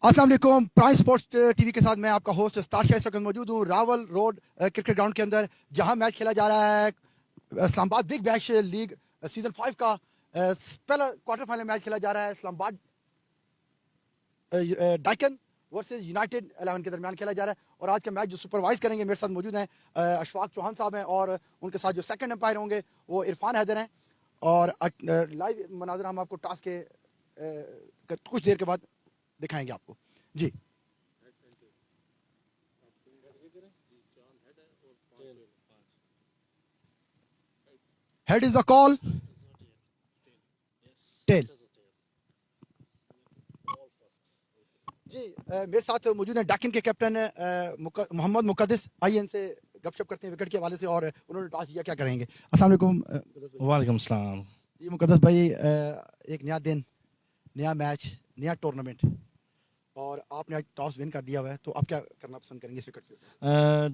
अस्सलाम वालेकुम। Prime sports TV के साथ मैं आपका होस्ट स्टार शाह इस वक्त मौजूद हूँ रावल रोड क्रिकेट ग्राउंड के अंदर, जहां मैच खेला जा रहा है Islamabad big bash league season 5 का पहला क्वार्टर फाइनल मैच खेला जा रहा है। इस्लामाबाद डाइकन वर्सेस यूनाइटेड 11 के दरमियान खेला जा रहा है। और आज का मैच जो सुपरवाइज करेंगे मेरे साथ मौजूद हैं अशफाक चौहान साहब हैं, और उनके साथ जो सेकंड एम्पायर होंगे वो इरफान हैदर हैं। और लाइव मनाजर हम आपको टॉस के कुछ देर के बाद दिखाएंगे आपको जी। Head is the call, tail जी। मेरे साथ मौजूद हैं डाकिन के कैप्टन मोहम्मद मुकद्दस। आइए इनसे गपशप करते हैं विकेट के हवाले से, और उन्होंने टॉस दिया, क्या करेंगे। अस्सलाम वालेकुम। वालेकुम सलाम जी मुकद्दस भाई, एक नया दिन, नया मैच, नया टूर्नामेंट, और आपने आज टॉस विन कर दिया हुआ है, तो आप क्या करना पसंद करेंगे इस विकेट पे?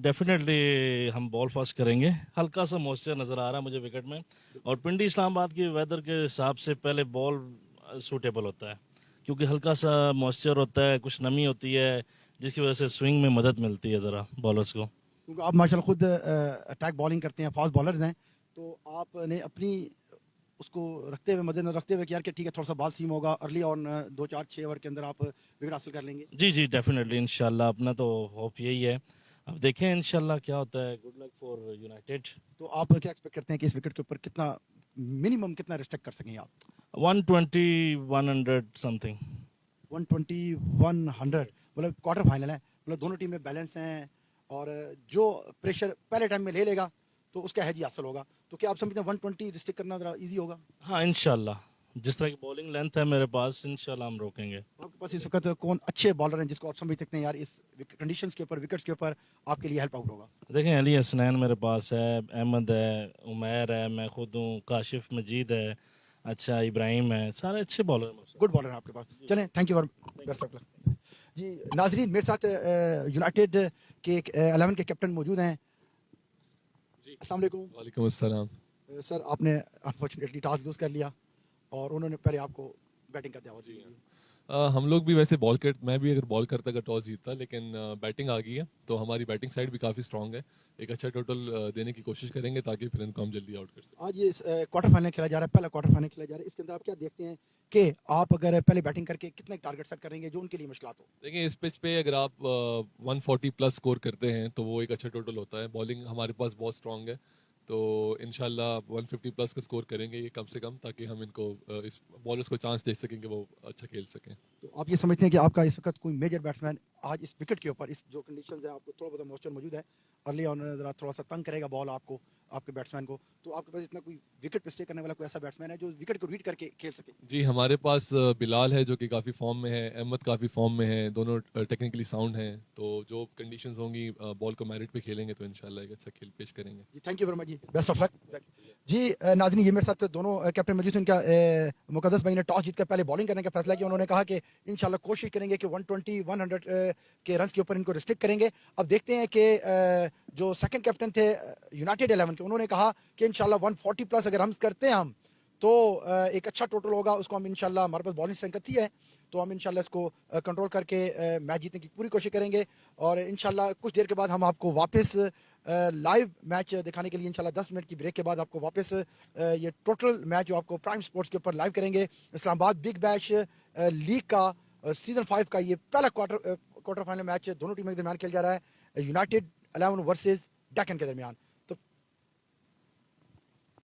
डेफिनेटली हम बॉल फास्ट करेंगे। हल्का सा मॉइस्चर नज़र आ रहा है मुझे विकेट में, और पिंडी इस्लामाबाद की वेदर के हिसाब से पहले बॉल सूटेबल होता है, क्योंकि हल्का सा मॉइस्चर होता है, कुछ नमी होती है, जिसकी वजह से स्विंग में मदद मिलती है ज़रा बॉलर्स को। क्योंकि आप माशाल्लाह खुद अटैक बॉलिंग करते हैं, फास्ट बॉलर्स हैं, तो आपने अपनी उसको रखते हुए मद्देनजर रखते हुए कि यार कि ठीक है थोड़ा सा बॉल सीम होगा अर्ली ऑन 2 4 6 ओवर के अंदर आप विकेट हासिल कर लेंगे। जी जी डेफिनेटली, इंशाल्लाह अपना तो होप यही है। अब देखें इंशाल्लाह क्या होता है। Good luck for United. तो आप क्या एक्सपेक्ट करते हैं कि इस विकेट के ऊपर कितना मिनिमम कितना रिस्ट्रिक्ट कर सकेंगे आप? 120 100 समथिंग। 120 100, मतलब क्वार्टर फाइनल है, मतलब दोनों टीमें बैलेंस हैं, और जो प्रेशर पहले टाइम में ले लेगा तो उसका हैज ही हासिल होगा। तो क्या आप समझते हैं 120 रिस्ट्रिक्ट करना ज़रा ईजी होगा? हाँ इंशाल्लाह, जिस तरह की बॉलिंग लेंथ है मेरे पास, इंशाल्लाह हम रोकेंगे। आपके पास इस वक्त कौन अच्छे बॉलर हैं जिसको आप समझ सकते हैं यार इस कंडीशंस के ऊपर, विकेट्स के ऊपर आपके लिए हेल्प आउट होगा? देखें, अली हसनैन मेरे पास है, अहमद है, उमैर है, मैं खुद हूँ, काशिफ मजीद है, अच्छा इब्राहिम है, सारे अच्छे बॉलर हैं। गुड बॉलर है आपके पास। चलें, थैंक यू और बेस्ट ऑफ लक जी। नाजरीन, मेरे साथ यूनाइटेड के 11 के कैप्टन मौजूद हैं। अस्सलाम वालेकुम। वालेकुम अस्सलाम। सर, आपने अनफॉर्चुनेटली टॉस लूज कर लिया और उन्होंने पहले आपको बैटिंग का दावत दी। हम लोग भी वैसे मैं भी अगर बॉल करता अगर टॉस जीतता, लेकिन बैटिंग आ गई है तो हमारी बैटिंग साइड भी काफ़ी स्ट्रांग है। एक अच्छा टोटल देने की कोशिश करेंगे ताकि फिर इनको हम जल्दी आउट कर सकें। आज ये क्वार्टर फाइनल खेला जा रहा है, पहला क्वार्टर फाइनल खेला जा रहा है, इसके अंदर आप क्या देखते हैं कि आप अगर पहले बैटिंग करके कितने टारगेट सेट करेंगे जो उनके लिए मुश्किल हो? देखिए, इस पिच पे अगर आप 140 प्लस स्कोर करते हैं तो वो एक अच्छा टोटल होता है। बॉलिंग हमारे पास बहुत स्ट्रांग है, तो इंशाल्लाह 150 प्लस का स्कोर करेंगे ये कम से कम, ताकि हम इनको इस बॉलर्स को चांस दे सकें कि वो अच्छा खेल सकें। तो आप ये समझते हैं कि आपका इस वक्त कोई मेजर बैट्समैन आज इस विकेट के ऊपर, इस जो कंडीशंस है, आपको थोड़ा बहुत मॉइस्चर मौजूद है, अर्ली ऑन जरा थोड़ा सा तंग करेगा बॉल आपको, आपके बैट्समैन को, तो आपके पास इतना कोई विकेट पे स्टे करने वाला कोई ऐसा बैट्समैन है जो विकेट को रीड करके खेल सके? जी, हमारे पास बिलाल है जो कि काफ़ी फॉर्म में है, अहमद काफ़ी फॉर्म में है, दोनों टेक्निकली साउंड हैं, तो जो कंडीशंस होंगी बॉल को मेरिट पे खेलेंगे तो इंशाल्लाह एक अच्छा खेल पेश करेंगे। जी, थैंक यू वेरी मच जी, बेस्ट ऑफ लक जी। नाज़रीन, ये मेरे साथ दोनों कैप्टन मौजूद हैं। इनका मुकद्दस भाई ने टॉस जीतकर पहले बॉलिंग करने का फैसला किया। उन्होंने कहा कि इंशाल्लाह कोशिश करेंगे कि 120 100 के रन्स के ऊपर इनको रिस्ट्रिक्ट करेंगे। अब देखते हैं कि जो सेकंड कैप्टन थे यूनाइटेड 11 के, उन्होंने कहा कि इंशाल्लाह 140 प्लस अगर हम करते हैं हम तो एक अच्छा टोटल होगा, उसको हम इंशाल्लाह, हमारे पास बॉलिंग स्ट्रेंथ अच्छी है, तो हम इंशाल्लाह इसको कंट्रोल करके मैच जीतने की पूरी कोशिश करेंगे। और इंशाल्लाह कुछ देर के बाद हम आपको वापस लाइव मैच दिखाने के लिए इंशाल्लाह 10 मिनट की ब्रेक के बाद आपको वापस ये टोटल मैच जो आपको प्राइम स्पोर्ट्स के ऊपर लाइव करेंगे। इस्लामाबाद बिग बैश लीग का सीजन 5 का ये पहला क्वार्टर फाइनल मैच दोनों टीमों के दरमियान खेला जा रहा है, यूनाइटेड 11 वर्सेस डेक्कन के दरमियान।